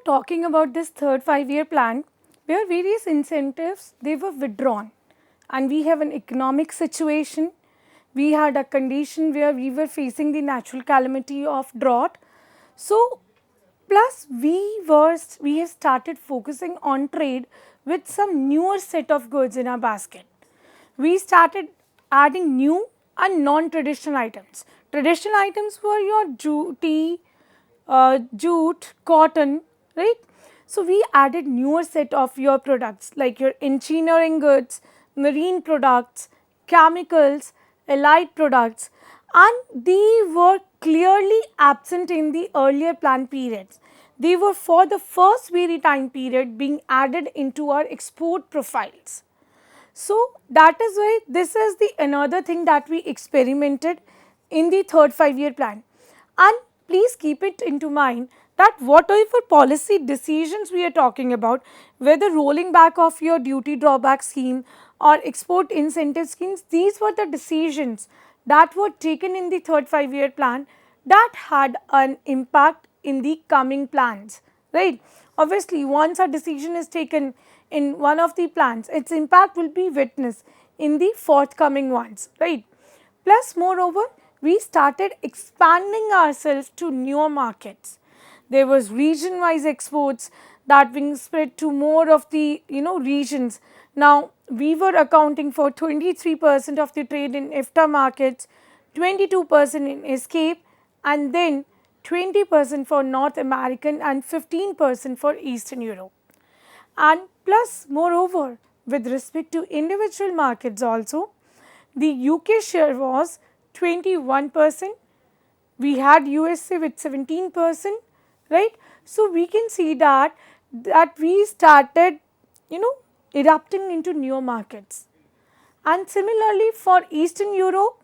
talking about this third 5-year plan, where various incentives they were withdrawn, and we have an economic situation. We had a condition where we were facing the natural calamity of drought. So, plus we have started focusing on trade with some newer set of goods in our basket. We started adding new and non-traditional items. Traditional items were your jute, cotton, right? So we added newer set of your products like your engineering goods, marine products, chemicals, allied products, and they were clearly absent in the earlier plan periods. They were for the first very time period being added into our export profiles. So that is why this is the another thing that we experimented in the third 5-year plan. And please keep it into mind that whatever policy decisions we are talking about, whether rolling back of your duty drawback scheme or export incentive schemes, these were the decisions that were taken in the third 5-year plan that had an impact in the coming plans, right? Obviously, once a decision is taken in one of the plans, its impact will be witnessed in the forthcoming ones, right? Plus, moreover, we started expanding ourselves to newer markets. There was region-wise exports that being spread to more of the regions. Now, we were accounting for 23% of the trade in EFTA markets, 22% in escape, and then 20% for North American and 15% for Eastern Europe. And plus, moreover, with respect to individual markets also, the UK share was 21%, we had USA with 17%, right? So we can see that we started erupting into new markets. And similarly for Eastern Europe,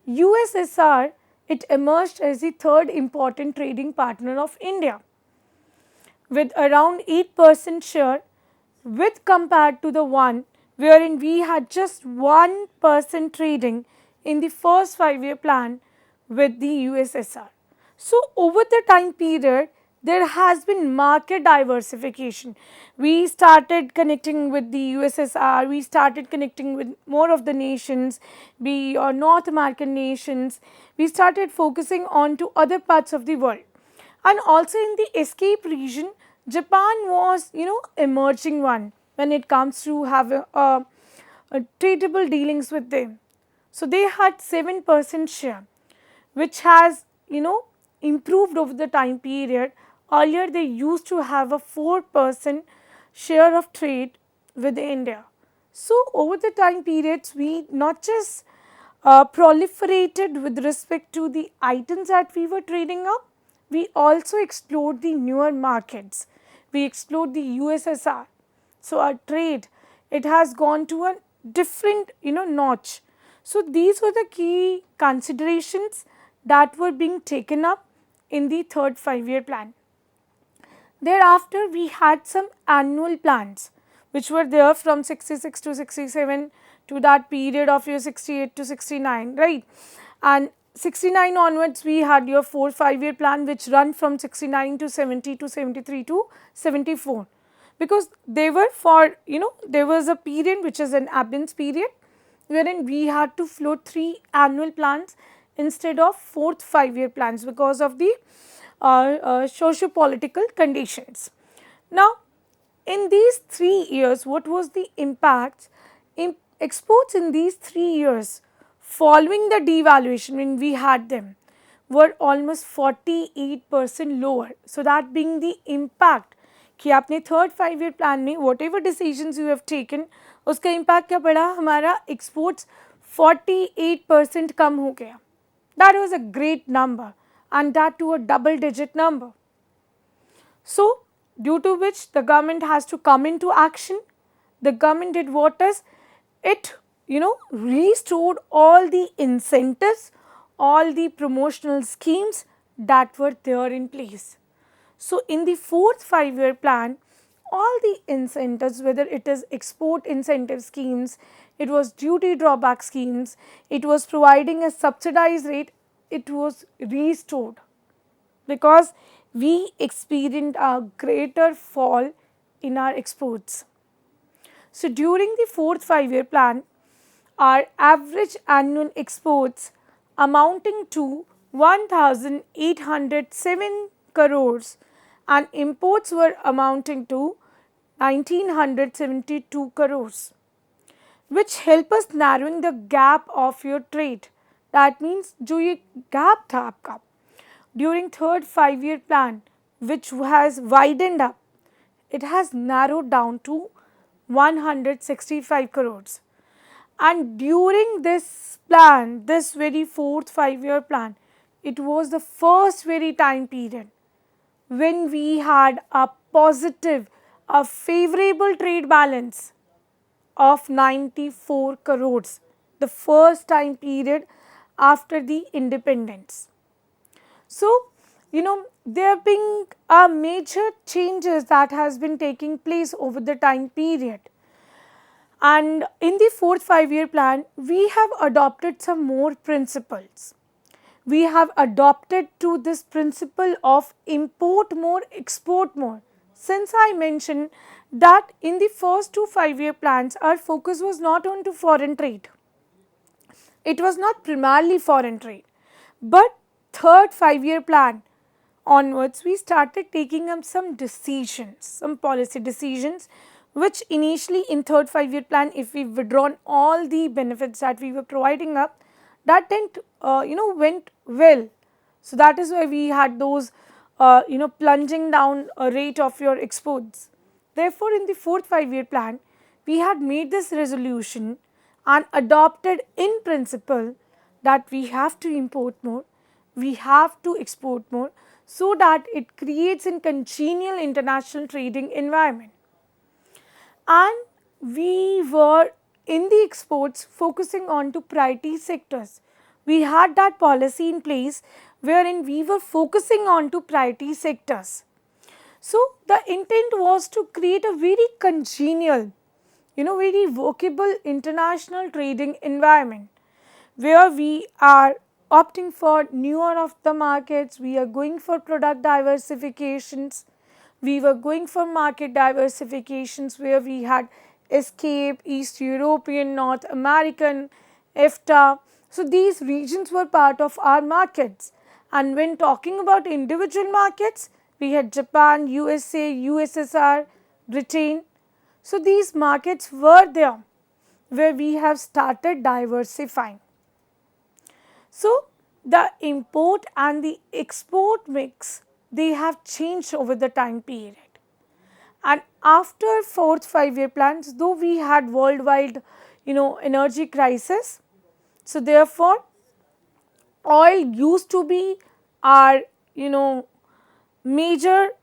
USSR, it emerged as the third important trading partner of India with around 8% share, with compared to the one wherein we had just 1% trading in the first 5-year plan with the USSR. So, over the time period, there has been market diversification. We started connecting with the USSR, we started connecting with more of the nations, be or North American nations, we started focusing on to other parts of the world. And also in the escape region, Japan was emerging one when it comes to have a tradable dealings with them. So they had 7% share, which has improved over the time period. Earlier they used to have a 4% share of trade with India. So over the time periods, we not just proliferated with respect to the items that we were trading up, we also explored the newer markets. We explored the USSR. So our trade, it has gone to a different notch. So these were the key considerations that were being taken up in the third 5-year plan. Thereafter, we had some annual plans which were there from 66 to 67 to that period of your 68 to 69, right? And 69 onwards, we had your 4-5-year plan which run from 69 to 70 to 73 to 74. Because they were for, there was a period which is an abundance period wherein we had to float 3 annual plans instead of 4th 5-year plans because of the socio-political conditions. Now, in these 3 years, what was the impact? Exports in these 3 years following the devaluation when we had them were almost 48% lower. So, that being the impact कि आपने third 5-year plan में what ever decisions you have taken उसका impact क्या पड़ा, हमारा exports 48% कम हो गया. That was a great number and that to a double digit number. So, due to which the government has to come into action. The government did what is, it restored all the incentives, all the promotional schemes that were there in place. So, in the 4th 5-year plan, all the incentives, whether it is export incentive schemes, it was duty drawback schemes, it was providing a subsidized rate, it was restored because we experienced a greater fall in our exports. So during the fourth 5-year plan, our average annual exports amounting to 1,807 crores and imports were amounting to 1,972 crores, which help us narrowing the gap of your trade. That means जो ये gap था आपका during third 5-year plan, which has widened up, it has narrowed down to 165 crores. And during this plan, this very fourth 5-year plan, it was the first very time period when we had a positive, a favorable trade balance of 94 crores, the first time period after the independence. So, there have been major changes that has been taking place over the time period. And in the fourth 5-year plan, we have adopted some more principles. We have adopted to this principle of import more, export more. Since I mentioned that in the first two 5-year plans, our focus was not on to foreign trade. It was not primarily foreign trade. But third 5-year plan onwards, we started taking up some decisions, some policy decisions, which initially in third 5-year plan, if we withdrawn all the benefits that we were providing up, that didn't went well. So that is why we had those plunging down a rate of your exports. Therefore, in the fourth 5-year plan, we had made this resolution and adopted in principle that we have to import more, we have to export more, so that it creates a congenial international trading environment. And we were in the exports focusing on to priority sectors. We had that policy in place wherein we were focusing on to priority sectors. So the intent was to create a very congenial, very workable international trading environment where we are opting for newer of the markets, we are going for product diversifications, we were going for market diversifications where we had escape, East European, North American, EFTA. So these regions were part of our markets. And when talking about individual markets, we had Japan, USA, USSR, Britain. So these markets were there where we have started diversifying. So the import and the export mix, they have changed over the time period. And after fourth 5-year plans, though we had worldwide, energy crisis, so therefore oil used to be our, major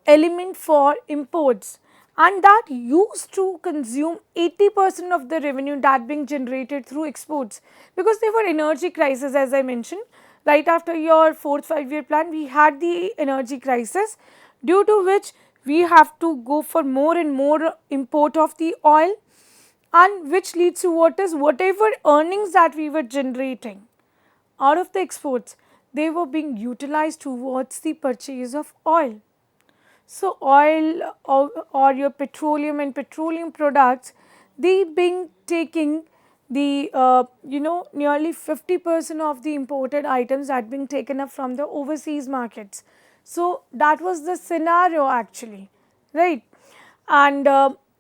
element for imports, and that used to consume 80% of the revenue that being generated through exports, because there were energy crisis, as I mentioned. Right after your fourth 5-year plan, we had the energy crisis, due to which we have to go for more and more import of the oil, and which leads to what is whatever earnings that we were generating out of the exports, they were being utilized towards the purchase of oil. So oil or your petroleum and petroleum products, they being taking the nearly 50% of the imported items that being taken up from the overseas markets. So that was the scenario actually, right? And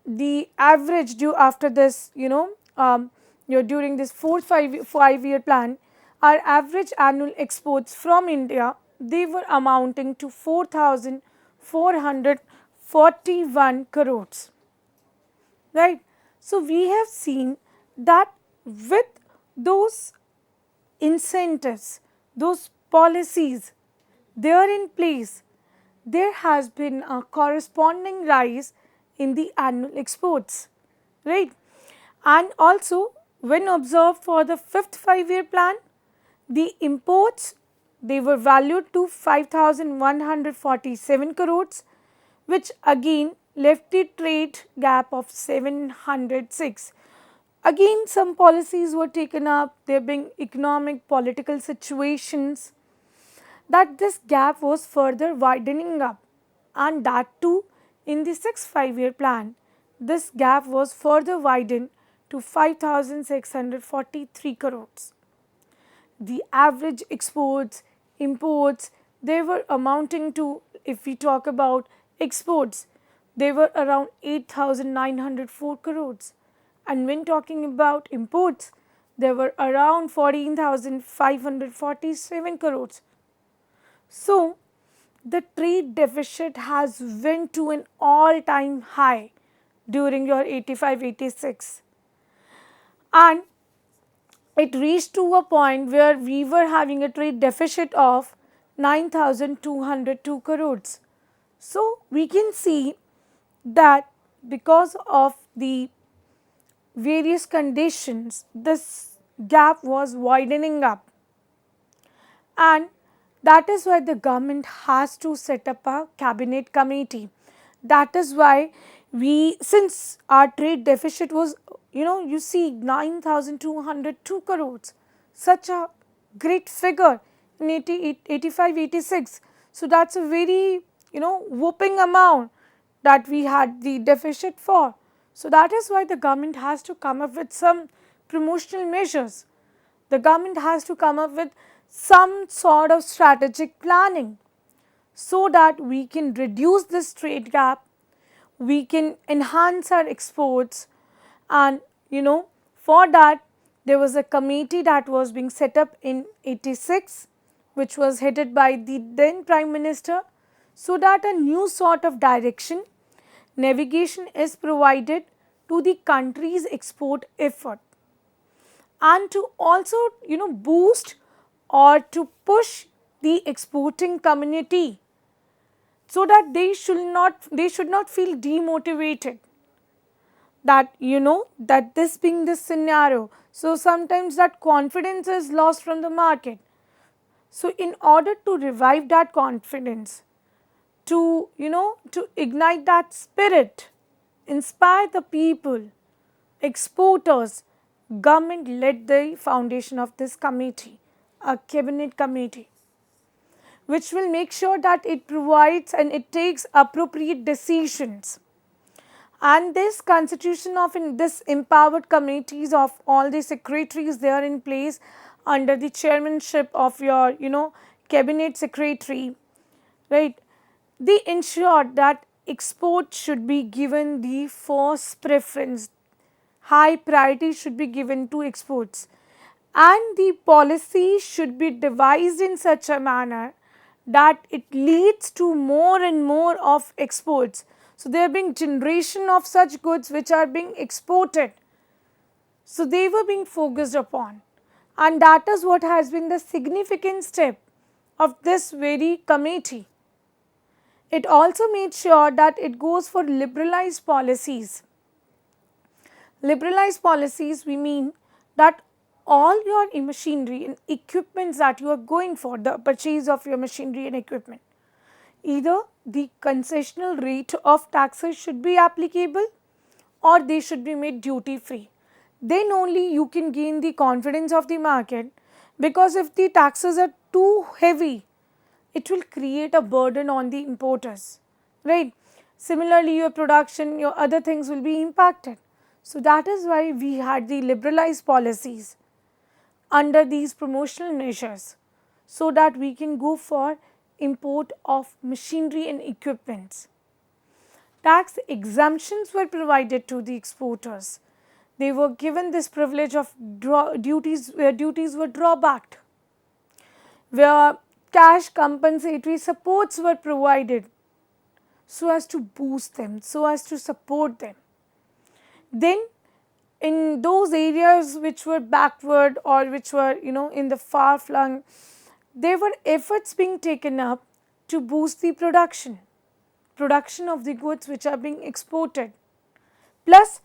the average due after this, during this fourth 5-year plan, our average annual exports from India, they were amounting to 4,441 crores, right? So we have seen that with those incentives, those policies, they are in place, there has been a corresponding rise in the annual exports, right? And also when observed for the fifth 5-year plan, the imports, they were valued to 5,147 crores, which again left the trade gap of 706. Again some policies were taken up, there being economic political situations, that this gap was further widening up, and that too in the 6th 5-year plan. This gap was further widened to 5,643 crores. The average exports, imports, they were amounting to, if we talk about exports, they were around 8,904 crores. And when talking about imports, there were around 14,547 crores. So, the trade deficit has went to an all-time high during your 85-86, and it reached to a point where we were having a trade deficit of 9,202 crores. So, we can see that because of the various conditions, this gap was widening up, and that is why the government has to set up a cabinet committee. That is why we, since our trade deficit was, you see 9,202 crores, such a great figure in 85-86. So that's a very, whooping amount that we had the deficit for. So that is why the government has to come up with some promotional measures. The government has to come up with some sort of strategic planning so that we can reduce this trade gap, we can enhance our exports, and for that there was a committee that was being set up in 86, which was headed by the then Prime Minister, so that a new sort of direction, navigation is provided to the country's export effort, and to also boost or to push the exporting community so that they should not feel demotivated, that that this being this scenario, so sometimes that confidence is lost from the market. So in order to revive that confidence, to to ignite that spirit, inspire the people, exporters, government led the foundation of this committee, a cabinet committee, which will make sure that it provides and it takes appropriate decisions. And this constitution of this empowered committees of all the secretaries, they are in place under the chairmanship of your cabinet secretary, right? They ensure that export should be given the first preference, high priority should be given to exports, and the policy should be devised in such a manner that it leads to more and more of exports. So there being generation of such goods which are being exported. So they were being focused upon, and that is what has been the significant step of this very committee. It also made sure that it goes for liberalized policies. Liberalized policies, we mean that all your machinery and equipments that you are going for, the purchase of your machinery and equipment, either the concessional rate of taxes should be applicable or they should be made duty free. Then only you can gain the confidence of the market, because if the taxes are too heavy, it will create a burden on the importers, right? Similarly, your production, your other things will be impacted. So that is why we had the liberalized policies under these promotional measures, so that we can go for import of machinery and equipments. Tax exemptions were provided to the exporters. They were given this privilege of duties, where duties were drawbacked, where cash compensatory supports were provided so as to boost them, so as to support them. Then in those areas which were backward or which were in the far flung, there were efforts being taken up to boost the production of the goods which are being exported. Plus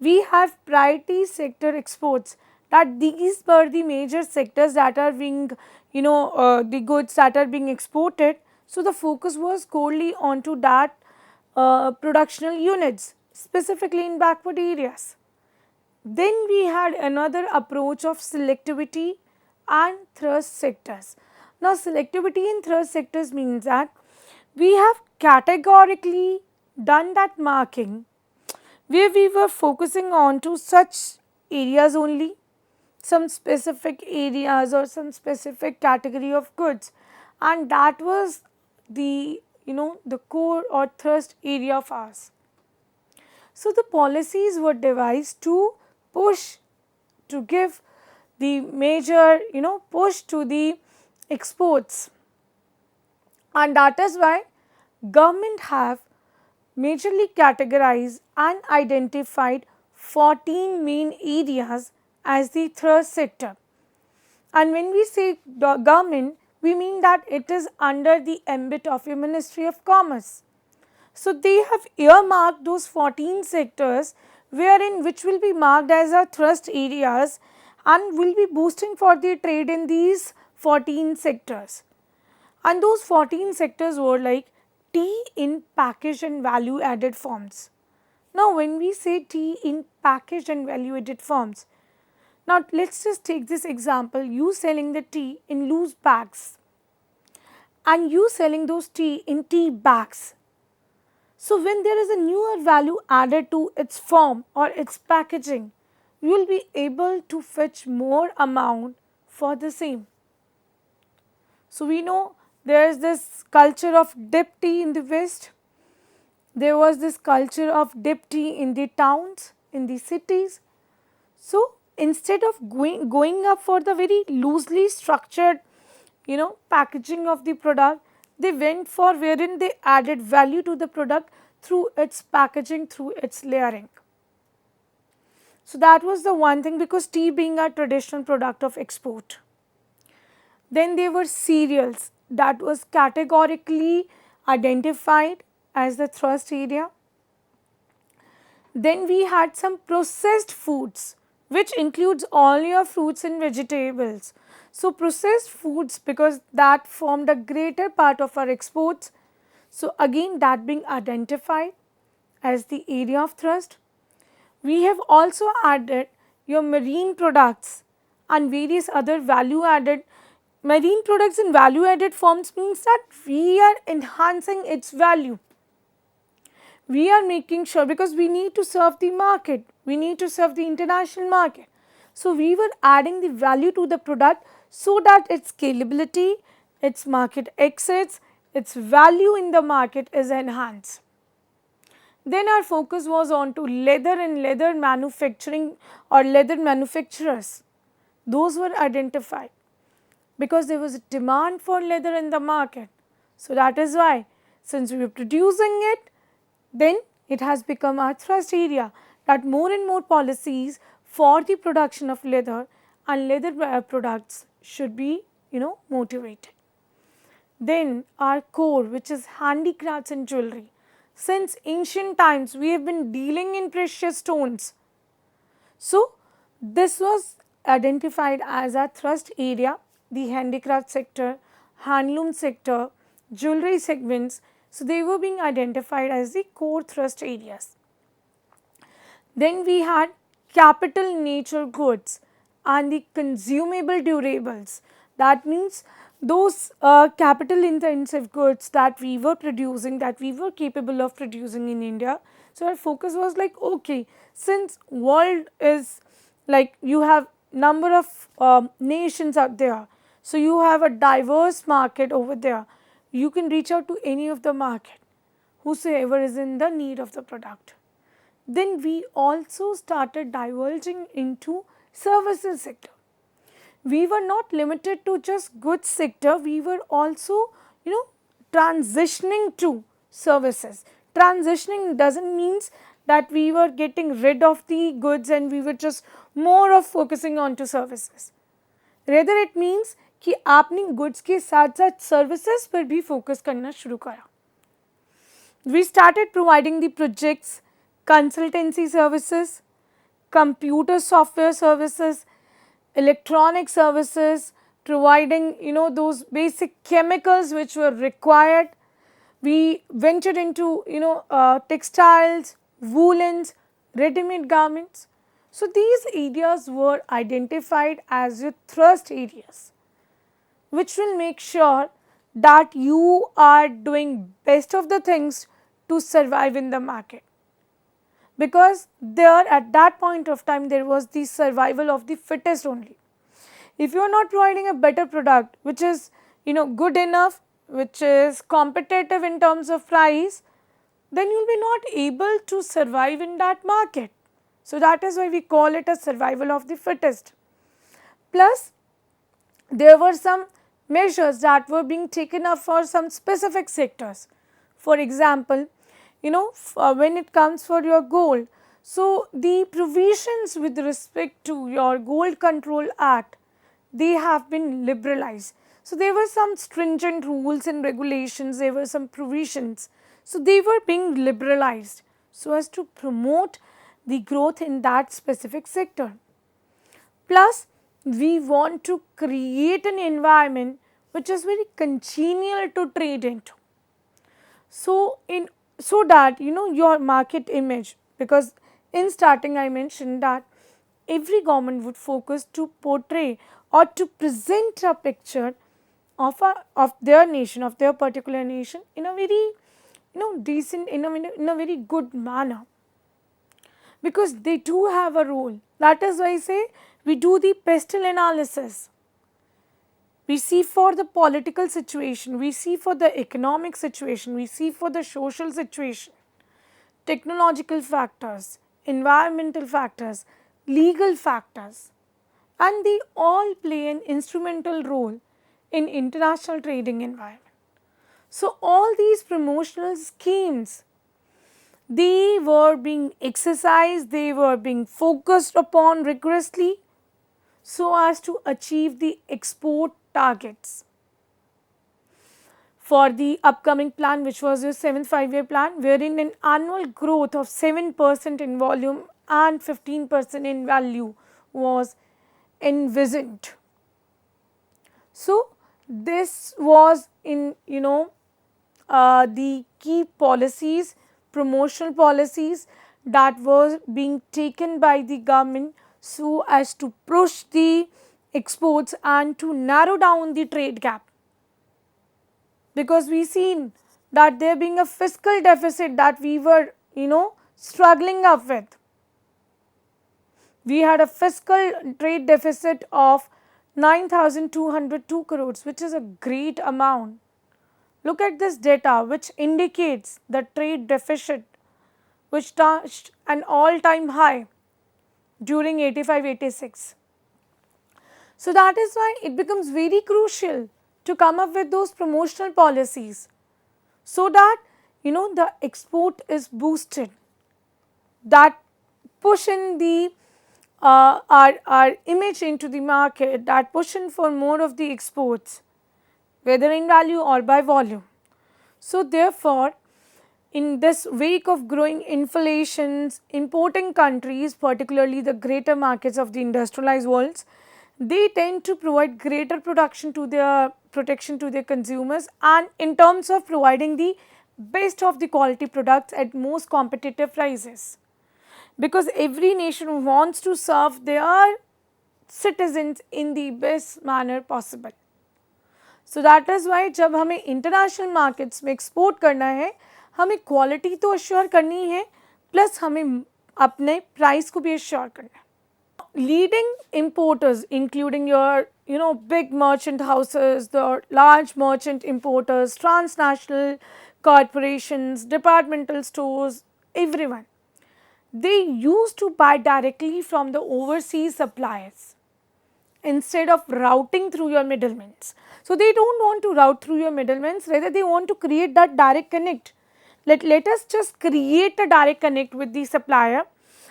we have priority sector exports, that these were the major sectors that are being the goods that are being exported. So the focus was solely onto that productional units, specifically in backward areas. Then we had another approach of selectivity and thrust sectors. Now selectivity in thrust sectors means that we have categorically done that marking where we were focusing on to such areas only, some specific areas or some specific category of goods, and that was the the core or thrust area of ours. So the policies were devised to push, to give the major push to the exports, and that is why government have majorly categorized and identified 14 main areas as the thrust sector. And when we say government, we mean that it is under the ambit of your Ministry of Commerce. So they have earmarked those 14 sectors wherein which will be marked as our thrust areas and will be boosting for the trade in these 14 sectors. And those 14 sectors were like tea in packaged and value added forms. Now when we say tea in packaged and value added forms, now let's just take this example, you selling the tea in loose bags and you selling those tea in tea bags. So when there is a newer value added to its form or its packaging, you will be able to fetch more amount for the same. So we know there is this culture of dip tea in the West. There was this culture of dip tea in the towns, in the cities. So instead of going up for the very loosely structured packaging of the product, they went for wherein they added value to the product through its packaging, through its layering. So that was the one thing, because tea being a traditional product of export. Then there were cereals that was categorically identified as the thrust area. Then we had some processed foods, which includes all your fruits and vegetables. So processed foods, because that formed a greater part of our exports. So again that being identified as the area of thrust. We have also added your marine products and various other value added. Marine products in value added forms means that we are enhancing its value. We are making sure, because we need to serve the market, we need to serve the international market. So we were adding the value to the product so that its scalability, its market access, its value in the market is enhanced. Then our focus was on to leather and leather manufacturing or leather manufacturers. Those were identified because there was a demand for leather in the market. So that is why, since we were producing it, then it has become our thrust area, that more and more policies for the production of leather and leather products should be motivated. Then our core, which is handicrafts and jewelry. Since ancient times we have been dealing in precious stones. So this was identified as a thrust area, the handicraft sector, handloom sector, jewelry segments. So they were being identified as the core thrust areas. Then we had capital nature goods and the consumable durables. That means those capital intensive goods that we were producing, that we were capable of producing in India. So our focus was like, okay, since world is like, you have number of nations out there, so you have a diverse market over there, you can reach out to any of the market, whosoever is in the need of the product. Then we also started diverging into services sector. We were not limited to just goods sector, we were also transitioning to services. Transitioning doesn't means that we were getting rid of the goods and we were just more of focusing on to services. Rather it means कि आपने goods के साथ साथ services पर भी focus करना शुरू करा. We started providing the projects, consultancy services, computer software services, electronic services, providing those basic chemicals which were required. We ventured into textiles, woolens, ready-made garments. So these areas were identified as your thrust areas, which will make sure that you are doing best of the things to survive in the market. Because there at that point of time there was the survival of the fittest only. If you are not providing a better product which is good enough, which is competitive in terms of price, then you will be not able to survive in that market. So that is why we call it a survival of the fittest. Plus there were some measures that were being taken up for some specific sectors. For example, when it comes for your gold, so the provisions with respect to your Gold Control Act, they have been liberalized. So there were some stringent rules and regulations, there were some provisions. So they were being liberalized so as to promote the growth in that specific sector. Plus, we want to create an environment which is very congenial to trade into. So that your market image, because in starting I mentioned that every government would focus to portray or to present a picture of their nation, of their particular nation in a very decent, in a very good manner, because they do have a role. That is why I say we do the pestle analysis. We see for the political situation, we see for the economic situation, we see for the social situation, technological factors, environmental factors, legal factors, and they all play an instrumental role in international trading environment. So all these promotional schemes, they were being exercised, they were being focused upon rigorously so as to achieve the export targets. For the upcoming plan, which was your 7th 5-year plan, wherein an annual growth of 7% in volume and 15% in value was envisioned. So this was in the key policies, promotional policies that were being taken by the government so as to push the exports and to narrow down the trade gap. Because we seen that there being a fiscal deficit that we were struggling up with. We had a fiscal trade deficit of 9,202 crores, which is a great amount. Look at this data which indicates the trade deficit which touched an all-time high during 85-86. So that is why it becomes very crucial to come up with those promotional policies so that the export is boosted, that push in the our image into the market, that push in for more of the exports, whether in value or by volume. So therefore, in this wake of growing inflations, importing countries, particularly the greater markets of the industrialized worlds, they tend to provide greater protection to their consumers, and in terms of providing the best of the quality products at most competitive prices. Because every nation wants to serve their citizens in the best manner possible. So that is why जब हमें international markets में export करना है, हमें quality तो assure करनी है, plus हमें अपने price को भी assure करना है. Leading importers, including your big merchant houses, the large merchant importers, transnational corporations, departmental stores, everyone, they used to buy directly from the overseas suppliers instead of routing through your middlemen. So they don't want to route through your middlemen, rather they want to create that direct connect. Let us just create a direct connect with the supplier,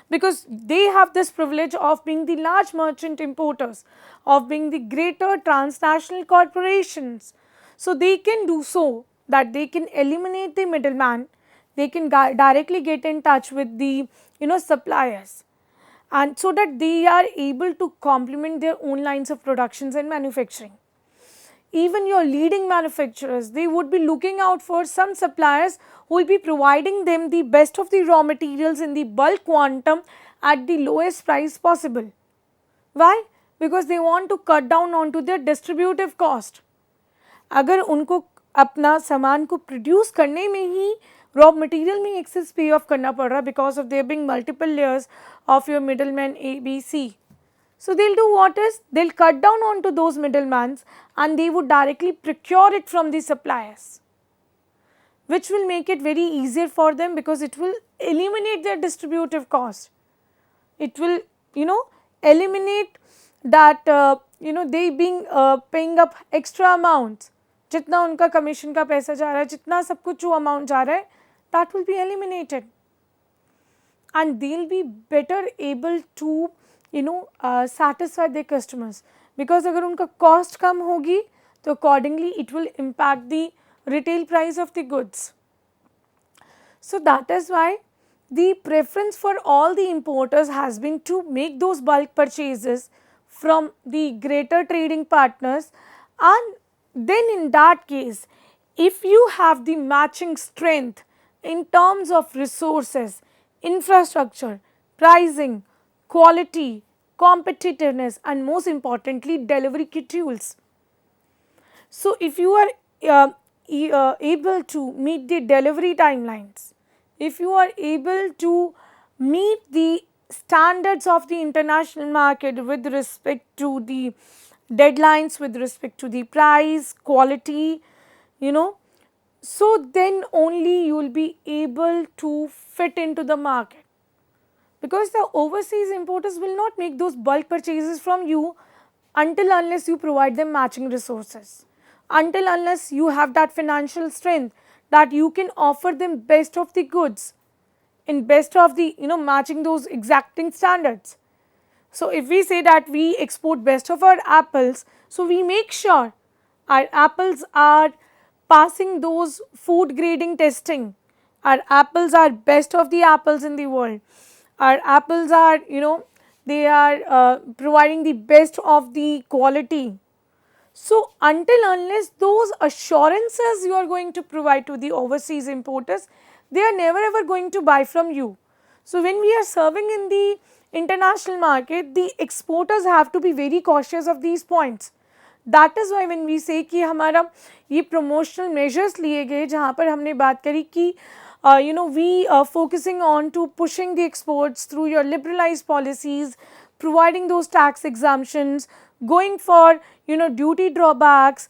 because they have this privilege of being the large merchant importers, of being the greater transnational corporations. So they can do so that they can eliminate the middleman, they can directly get in touch with the suppliers, and so that they are able to complement their own lines of productions and manufacturing. Even your leading manufacturers, they would be looking out for some suppliers who will be providing them the best of the raw materials in the bulk quantum at the lowest price possible. Why? Because they want to cut down onto their distributive cost. अगर उनको अपना सामान को produce करने में ही raw material में access पे of करना पड़ रहा because of their being multiple layers of your middleman A, B, C. So they'll do what is, they'll cut down onto those middlemans and they would directly procure it from the suppliers, which will make it very easier for them because it will eliminate their distributive cost. It will, eliminate that, they being paying up extra amounts. जितना उनका commission का पैसा जा रहा है, जितना सब कुछ जो अमाउंट जा रहा है, that will be eliminated. And they'll be better able to satisfy their customers because अगर उनका cost कम होगी तो accordingly it will impact the retail price of the goods. So that is why the preference for all the importers has been to make those bulk purchases from the greater trading partners, and then in that case if you have the matching strength in terms of resources, infrastructure, pricing, quality, competitiveness and most importantly delivery schedules. So, if you are able to meet the delivery timelines, if you are able to meet the standards of the international market with respect to the deadlines, with respect to the price, quality, so then only you will be able to fit into the market, because the overseas importers will not make those bulk purchases from you until unless you provide them matching resources, until unless you have that financial strength that you can offer them best of the goods in best of the matching those exacting standards. So, if we say that we export best of our apples, so we make sure our apples are passing those food grading testing, our apples are best of the apples in the world, our apples are they are providing the best of the quality. So, until unless those assurances you are going to provide to the overseas importers, they are never ever going to buy from you. So, when we are serving in the international market, the exporters have to be very cautious of these points. That is why when we say कि हमारा ये promotional measures लिए गए जहाँ पर हमने बात करी कि we are focusing on to pushing the exports through your liberalized policies, providing those tax exemptions, going for duty drawbacks,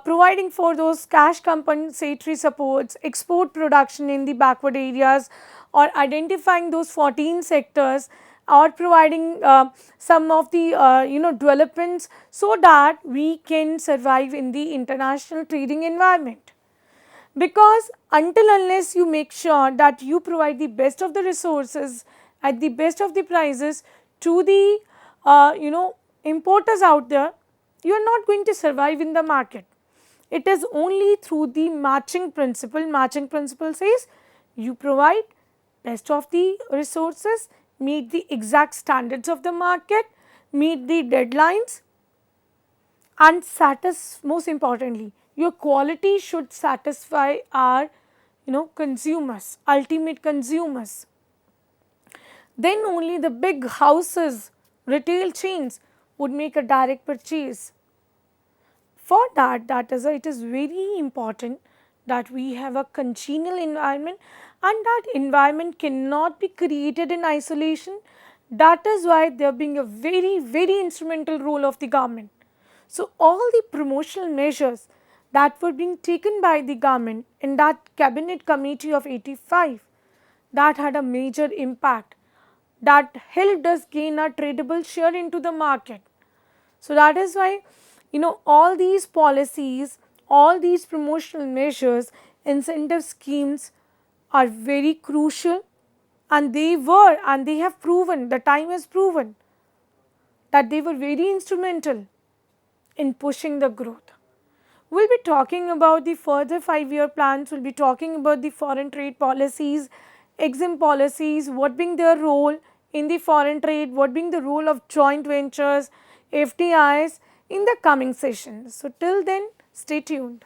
providing for those cash compensatory supports, export production in the backward areas, or identifying those 14 sectors, or providing some of the developments so that we can survive in the international trading environment. Because until unless you make sure that you provide the best of the resources at the best of the prices to the importers out there, you are not going to survive in the market. It is only through the matching principle. Matching principle says you provide best of the resources, meet the exact standards of the market, meet the deadlines, and most importantly, your quality should satisfy our consumers, ultimate consumers. Then only the big houses, retail chains would make a direct purchase. For that, it is very important that we have a congenial environment, and that environment cannot be created in isolation. That is why there being a very, very instrumental role of the government. So, all the promotional measures that were being taken by the government in that cabinet committee of 85, that had a major impact, that helped us gain a tradable share into the market. So, that is why all these policies, all these promotional measures, incentive schemes are very crucial, and they have proven, the time has proven that they were very instrumental in pushing the growth. We will be talking about the further 5-year plans, we will be talking about the foreign trade policies, EXIM policies, what being their role in the foreign trade, what being the role of joint ventures, FDIs in the coming sessions. So, till then, stay tuned.